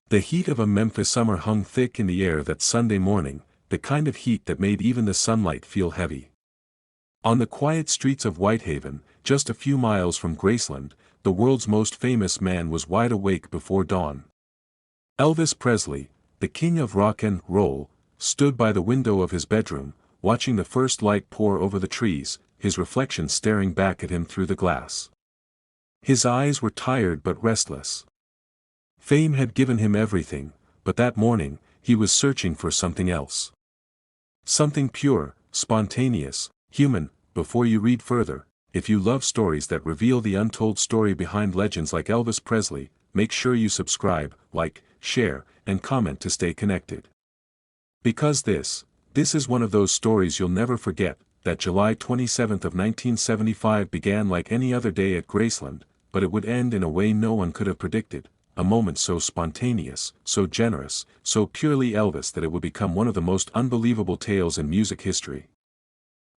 The heat of a Memphis summer hung thick in the air that Sunday morning, the kind of heat that made even the sunlight feel heavy. On the quiet streets of Whitehaven, just a few miles from Graceland, the world's most famous man was wide awake before dawn. Elvis Presley, the king of rock and roll, stood by the window of his bedroom, watching the first light pour over the trees, his reflection staring back at him through the glass. His eyes were tired but restless. Fame had given him everything, but that morning, he was searching for something else. Something pure, spontaneous, human. Before you read further, if you love stories that reveal the untold story behind legends like Elvis Presley, make sure you subscribe, like, share, and comment to stay connected. Because this is one of those stories you'll never forget. That July 27th of 1975 began like any other day at Graceland, but it would end in a way no one could have predicted, a moment so spontaneous, so generous, so purely Elvis that it would become one of the most unbelievable tales in music history.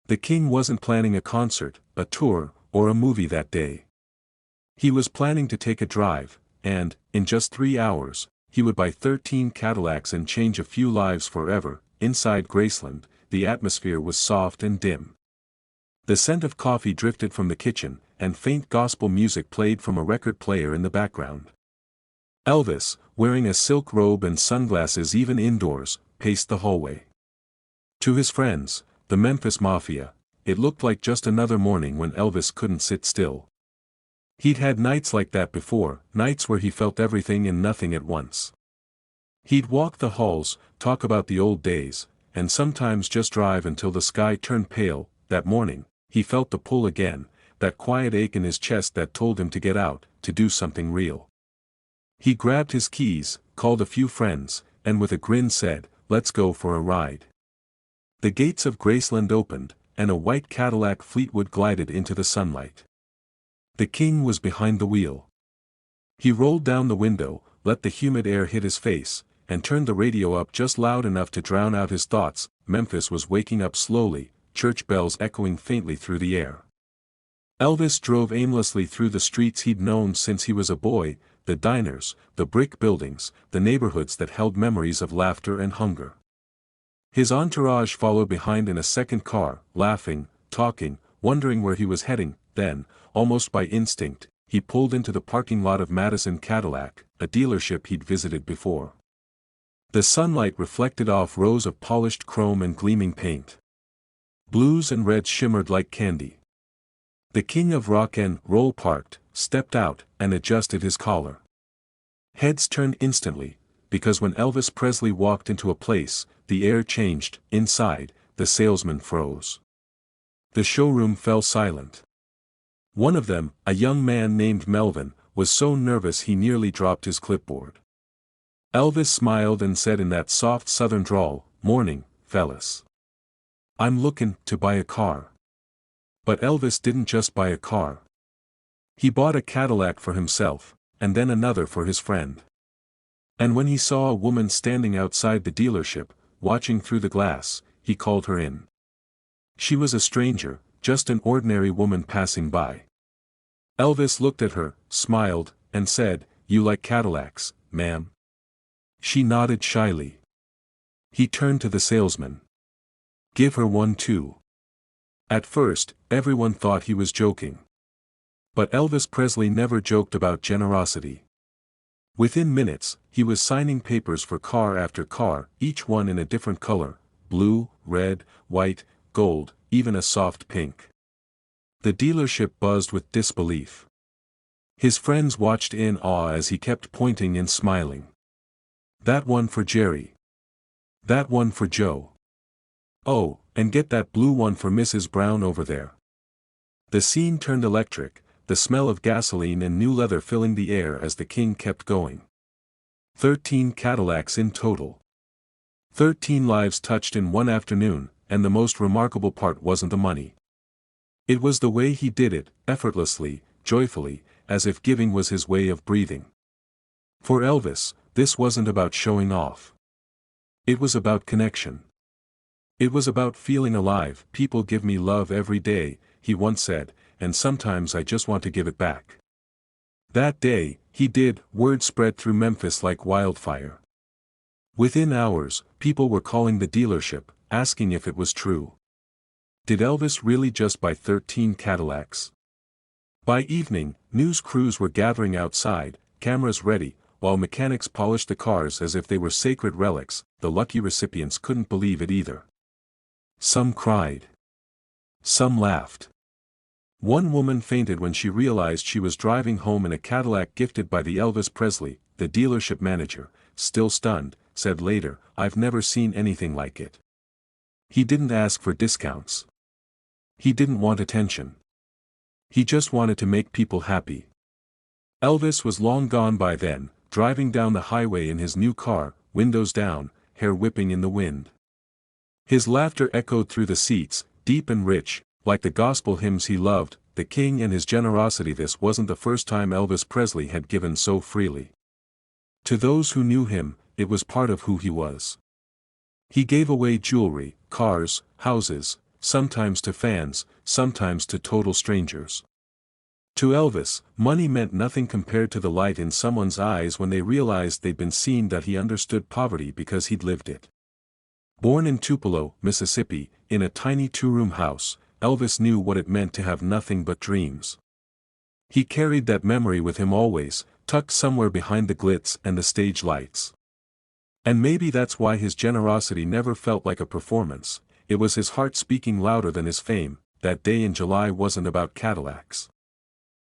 The king wasn't planning a concert, a tour, or a movie that day. He was planning to take a drive, and, in just 3 hours, he would buy 13 Cadillacs and change a few lives forever. Inside Graceland, the atmosphere was soft and dim. The scent of coffee drifted from the kitchen, and faint gospel music played from a record player in the background. Elvis, wearing a silk robe and sunglasses even indoors, paced the hallway. To his friends, the Memphis Mafia, it looked like just another morning when Elvis couldn't sit still. He'd had nights like that before, nights where he felt everything and nothing at once. He'd walk the halls, talk about the old days, and sometimes just drive until the sky turned pale. That morning, he felt the pull again, that quiet ache in his chest that told him to get out, to do something real. He grabbed his keys, called a few friends, and with a grin said, "Let's go for a ride." The gates of Graceland opened, and a white Cadillac Fleetwood glided into the sunlight. The king was behind the wheel. He rolled down the window, let the humid air hit his face, and turned the radio up just loud enough to drown out his thoughts. Memphis was waking up slowly, church bells echoing faintly through the air. Elvis drove aimlessly through the streets he'd known since he was a boy, the diners, the brick buildings, the neighborhoods that held memories of laughter and hunger. His entourage followed behind in a second car, laughing, talking, wondering where he was heading. Then, almost by instinct, he pulled into the parking lot of Madison Cadillac, a dealership he'd visited before. The sunlight reflected off rows of polished chrome and gleaming paint. Blues and reds shimmered like candy. The king of rock and roll parked, stepped out, and adjusted his collar. Heads turned instantly, because when Elvis Presley walked into a place, the air changed. Inside, the salesman froze. The showroom fell silent. One of them, a young man named Melvin, was so nervous he nearly dropped his clipboard. Elvis smiled and said in that soft southern drawl, "Morning, fellas. I'm lookin' to buy a car." But Elvis didn't just buy a car. He bought a Cadillac for himself, and then another for his friend. And when he saw a woman standing outside the dealership, watching through the glass, he called her in. She was a stranger, just an ordinary woman passing by. Elvis looked at her, smiled, and said, "You like Cadillacs, ma'am?" She nodded shyly. He turned to the salesman. "Give her one too." At first, everyone thought he was joking. But Elvis Presley never joked about generosity. Within minutes, he was signing papers for car after car, each one in a different color: blue, red, white, gold, even a soft pink. The dealership buzzed with disbelief. His friends watched in awe as he kept pointing and smiling. "That one for Jerry. That one for Joe. Oh, and get that blue one for Mrs. Brown over there." The scene turned electric, the smell of gasoline and new leather filling the air as the king kept going. 13 Cadillacs in total. 13 lives touched in one afternoon, and the most remarkable part wasn't the money. It was the way he did it, effortlessly, joyfully, as if giving was his way of breathing. For Elvis, this wasn't about showing off. It was about connection. It was about feeling alive. "People give me love every day," he once said, "and sometimes I just want to give it back." That day, He did. Word spread through Memphis like wildfire. Within hours, people were calling the dealership, asking if it was true. Did Elvis really just buy 13 Cadillacs? By evening, news crews were gathering outside, cameras ready, while mechanics polished the cars as if they were sacred relics. The lucky recipients couldn't believe it either. Some cried. Some laughed. One woman fainted when she realized she was driving home in a Cadillac gifted by the Elvis Presley. The dealership manager, still stunned, said later, "I've never seen anything like it. He didn't ask for discounts. He didn't want attention. He just wanted to make people happy." Elvis was long gone by then, driving down the highway in his new car, windows down, hair whipping in the wind. His laughter echoed through the seats, deep and rich, like the gospel hymns he loved. The king and his generosity. This wasn't the first time Elvis Presley had given so freely. To those who knew him, it was part of who he was. He gave away jewelry, cars, houses, sometimes to fans, sometimes to total strangers. To Elvis, money meant nothing compared to the light in someone's eyes when they realized they'd been seen. That he understood poverty because he'd lived it. Born in Tupelo, Mississippi, in a tiny two-room house, Elvis knew what it meant to have nothing but dreams. He carried that memory with him always, tucked somewhere behind the glitz and the stage lights. And maybe that's why his generosity never felt like a performance. It was his heart speaking louder than his fame. That day in July wasn't about Cadillacs.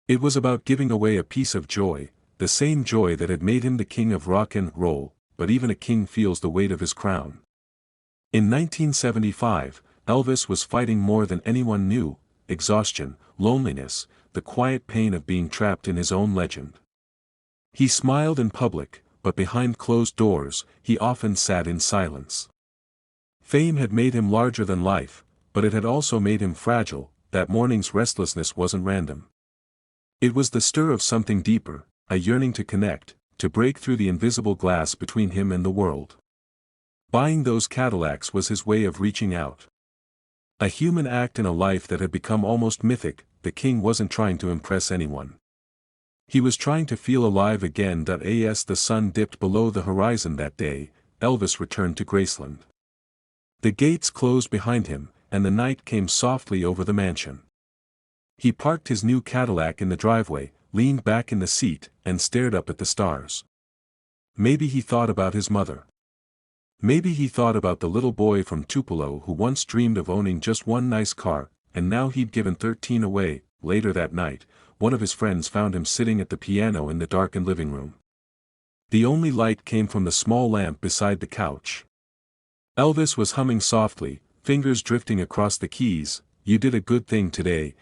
It was about giving away a piece of joy, the same joy that had made him the king of rock and roll. But even a king feels the weight of his crown. In 1975, Elvis was fighting more than anyone knew: exhaustion, loneliness, the quiet pain of being trapped in his own legend. He smiled in public, but behind closed doors, he often sat in silence. Fame had made him larger than life, but it had also made him fragile. That morning's restlessness wasn't random. It was the stir of something deeper, a yearning to connect, to break through the invisible glass between him and the world. Buying those Cadillacs was his way of reaching out. A human act in a life that had become almost mythic. The king wasn't trying to impress anyone. He was trying to feel alive again. As the sun dipped below the horizon that day, Elvis returned to Graceland. The gates closed behind him, and the night came softly over the mansion. He parked his new Cadillac in the driveway, leaned back in the seat, and stared up at the stars. Maybe he thought about his mother. Maybe he thought about the little boy from Tupelo who once dreamed of owning just one nice car, and now he'd given 13 away. Later that night, one of his friends found him sitting at the piano in the darkened living room. The only light came from the small lamp beside the couch. Elvis was humming softly, fingers drifting across the keys. "You did a good thing today,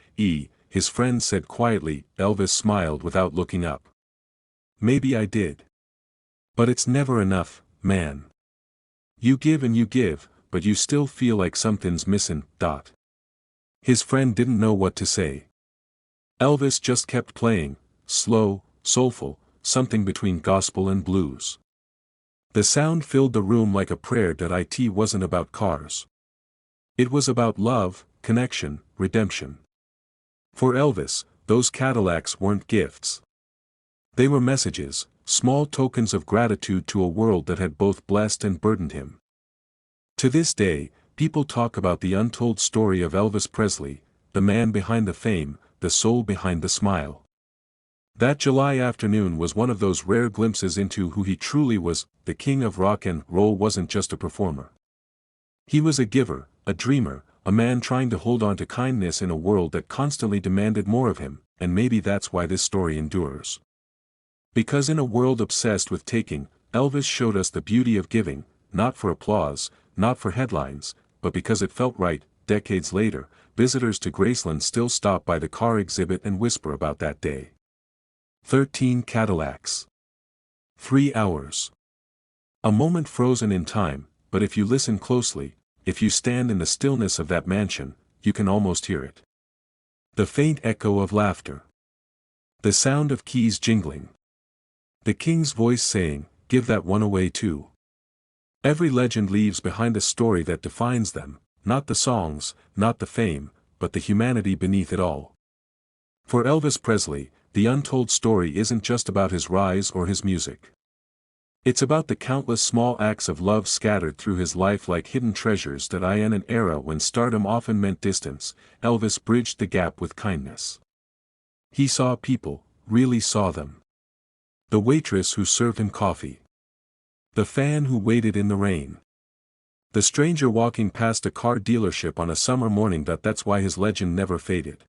his friend said quietly. Elvis smiled without looking up. "Maybe I did. But it's never enough, man. You give and you give, but you still feel like something's missing." His friend didn't know what to say. Elvis just kept playing, slow, soulful, something between gospel and blues. The sound filled the room like a prayer. It wasn't about cars. It was about love, connection, redemption. For Elvis, those Cadillacs weren't gifts. They were messages, small tokens of gratitude to a world that had both blessed and burdened him. To this day, people talk about the untold story of Elvis Presley, the man behind the fame, the soul behind the smile. That July afternoon was one of those rare glimpses into who he truly was. The king of rock and roll wasn't just a performer. He was a giver, a dreamer, a man trying to hold on to kindness in a world that constantly demanded more of him. And maybe that's why this story endures. Because in a world obsessed with taking, Elvis showed us the beauty of giving, not for applause, not for headlines, but because it felt right. Decades later, visitors to Graceland still stop by the car exhibit and whisper about that day. 13 Cadillacs. 3 hours. A moment frozen in time, but if you listen closely, if you stand in the stillness of that mansion, you can almost hear it. The faint echo of laughter. The sound of keys jingling. The king's voice saying, "Give that one away too." Every legend leaves behind a story that defines them, not the songs, not the fame, but the humanity beneath it all. For Elvis Presley, the untold story isn't just about his rise or his music. It's about the countless small acts of love scattered through his life like hidden treasures that in an era when stardom often meant distance, Elvis bridged the gap with kindness. He saw people, really saw them. The waitress who served him coffee. The fan who waited in the rain. The stranger walking past a car dealership on a summer morning. That's why his legend never faded.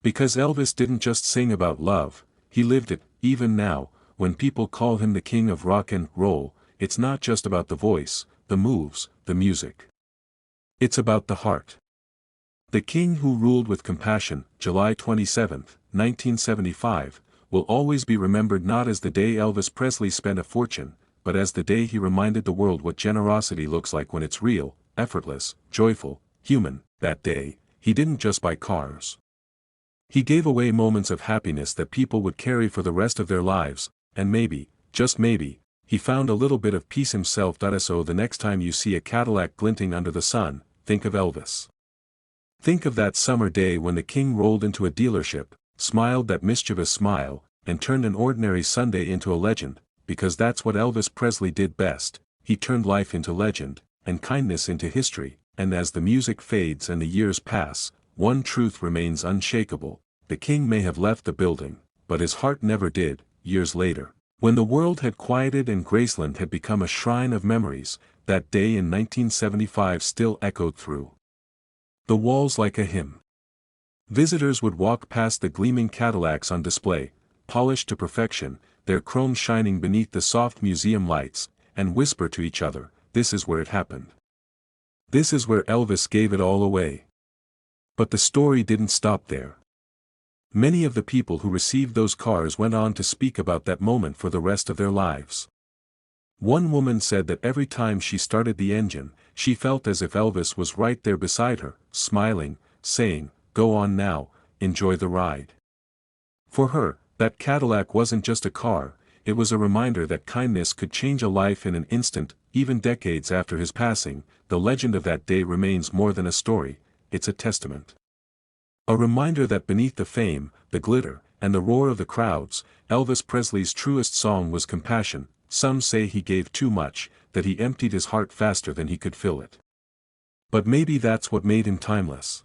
Because Elvis didn't just sing about love, he lived it. Even now, when people call him the king of rock and roll, it's not just about the voice, the moves, the music. It's about the heart. The king who ruled with compassion, July 27, 1975, will always be remembered not as the day Elvis Presley spent a fortune, but as the day he reminded the world what generosity looks like when it's real, effortless, joyful, human. That day, he didn't just buy cars. He gave away moments of happiness that people would carry for the rest of their lives, and maybe, just maybe, he found a little bit of peace himself. So the next time you see a Cadillac glinting under the sun, think of Elvis. Think of that summer day when the king rolled into a dealership, smiled that mischievous smile, and turned an ordinary Sunday into a legend, because that's what Elvis Presley did best. He turned life into legend, and kindness into history. And as the music fades and the years pass, one truth remains unshakable: the king may have left the building, but his heart never did. Years later, when the world had quieted and Graceland had become a shrine of memories, that day in 1975 still echoed through the walls like a hymn. Visitors would walk past the gleaming Cadillacs on display, polished to perfection, their chrome shining beneath the soft museum lights, and whisper to each other, "This is where it happened. This is where Elvis gave it all away." But the story didn't stop there. Many of the people who received those cars went on to speak about that moment for the rest of their lives. One woman said that every time she started the engine, she felt as if Elvis was right there beside her, smiling, saying, "Go on now, enjoy the ride." For her, that Cadillac wasn't just a car, it was a reminder that kindness could change a life in an instant. Even decades after his passing, the legend of that day remains more than a story, it's a testament. A reminder that beneath the fame, the glitter, and the roar of the crowds, Elvis Presley's truest song was compassion. Some say he gave too much, that he emptied his heart faster than he could fill it. But maybe that's what made him timeless.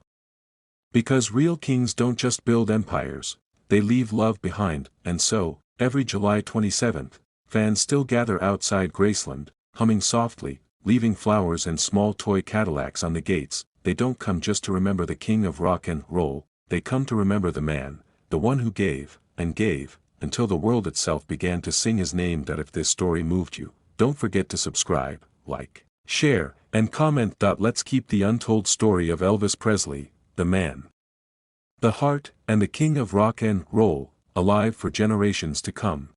Because real kings don't just build empires, they leave love behind. And so, every July 27th, fans still gather outside Graceland, humming softly, leaving flowers and small toy Cadillacs on the gates. They don't come just to remember the king of rock and roll, they come to remember the man, the one who gave, and gave, until the world itself began to sing his name. If this story moved you, don't forget to subscribe, like, share, and comment. Let's keep the untold story of Elvis Presley, the man, the heart, and the king of rock and roll, alive for generations to come.